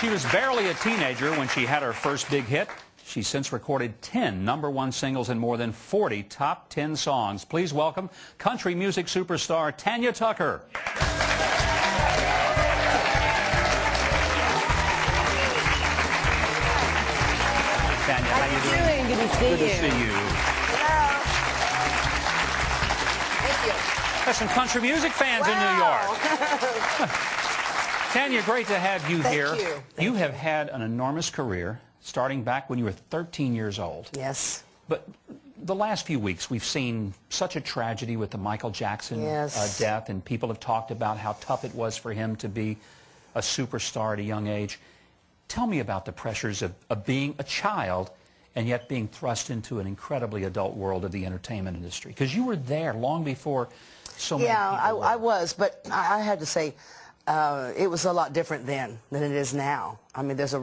She was barely a teenager when she had her first big hit. She's since recorded 10 #1 singles and more than 40 top 10 songs. Please welcome country music superstar Tanya Tucker. Tanya, how you doing? Good to see you. Good to see you. Hello. Thank you. There's some country music fans in New York. Tanya, great to have you here. Thank you. You have had an enormous career, starting back when you were 13 years old. Yes. But the last few weeks, we've seen such a tragedy with the Michael Jackson death, and people have talked about how tough it was for him to be a superstar at a young age. Tell me about the pressures of being a child and yet being thrust into an incredibly adult world of the entertainment industry. Because you were there long before so many people were. Yeah, I was, but I had to say, it was a lot different then than it is now. I mean, there's a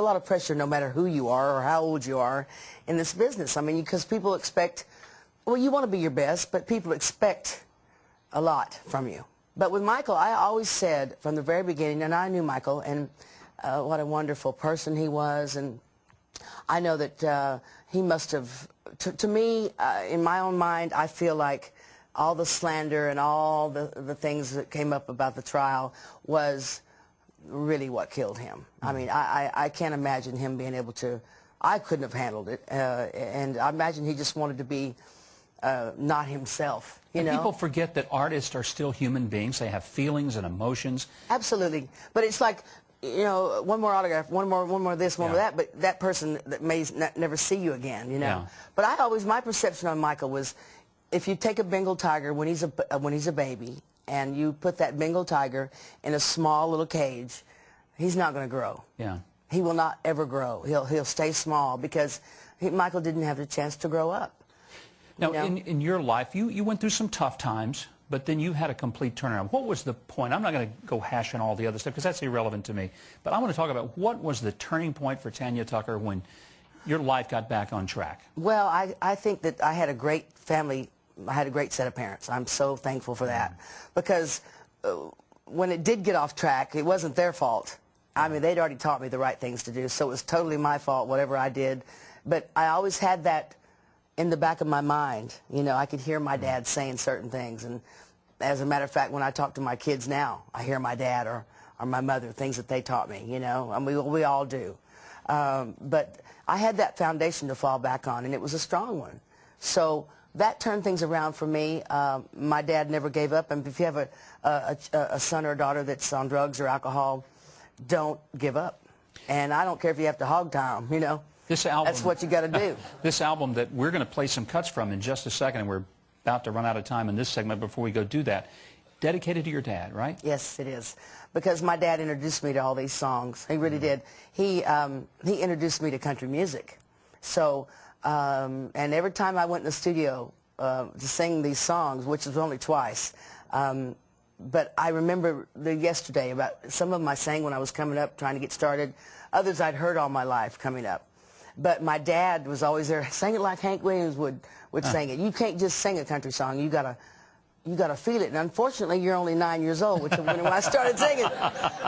lot of pressure no matter who you are or how old you are in this business. I mean, because people expect, well, you want to be your best, but people expect a lot from you. But with Michael, I always said from the very beginning, and I knew Michael, and what a wonderful person he was, and I know that he must have, to me, in my own mind, I feel like all the slander and all the things that came up about the trial was really what killed him. I mean, I can't imagine him being able to, I couldn't have handled it, and I imagine he just wanted to be not himself, you know? People forget that artists are still human beings. They have feelings and emotions. Absolutely. But it's like, you know, one more autograph, one more this, one more that, but that person that may never see you again, you know? Yeah. But my perception on Michael was, if you take a Bengal tiger when he's a baby and you put that Bengal tiger in a small little cage, he's not going to grow. Yeah. He will not ever grow. He'll stay small because Michael didn't have the chance to grow up. Now, you know? in your life, you went through some tough times, but then you had a complete turnaround. What was the point? I'm not going to go hash on all the other stuff because that's irrelevant to me. But I want to talk about what was the turning point for Tanya Tucker when your life got back on track. Well, I think that I had a great family. I had a great set of parents. I'm so thankful for that. Because when it did get off track, it wasn't their fault. I mean, they'd already taught me the right things to do, so it was totally my fault, whatever I did. But I always had that in the back of my mind. You know, I could hear my dad saying certain things. And as a matter of fact, when I talk to my kids now, I hear my dad or my mother, things that they taught me, you know. And we all do. But I had that foundation to fall back on, and it was a strong one. So that turned things around for me. My dad never gave up, and if you have a son or a daughter that's on drugs or alcohol, don't give up. And I don't care if you have to hog tie them, you know. This album, that's what you got to do. This album that we're going to play some cuts from in just a second, and we're about to run out of time in this segment before we go do that, dedicated to your dad, right? Yes, it is. Because my dad introduced me to all these songs. He really did. He introduced me to country music. So, and every time I went in the studio to sing these songs, which was only twice, but I remember yesterday about some of them I sang when I was coming up, trying to get started. Others I'd heard all my life coming up. But my dad was always there, sing it like Hank Williams would sing it. You can't just sing a country song. You gotta feel it. And unfortunately, you're only 9 years old, which when I started singing,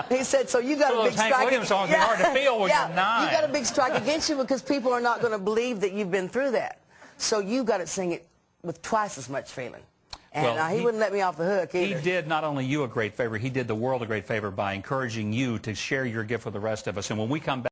he said, so you got a big strike. Hank Williams songs are hard to feel when you're 9. You got a big strike against you because people are not going to believe that you've been through that. So you got to sing it with twice as much feeling. And well, he wouldn't let me off the hook either. He did not only you a great favor, he did the world a great favor by encouraging you to share your gift with the rest of us. And when we come back,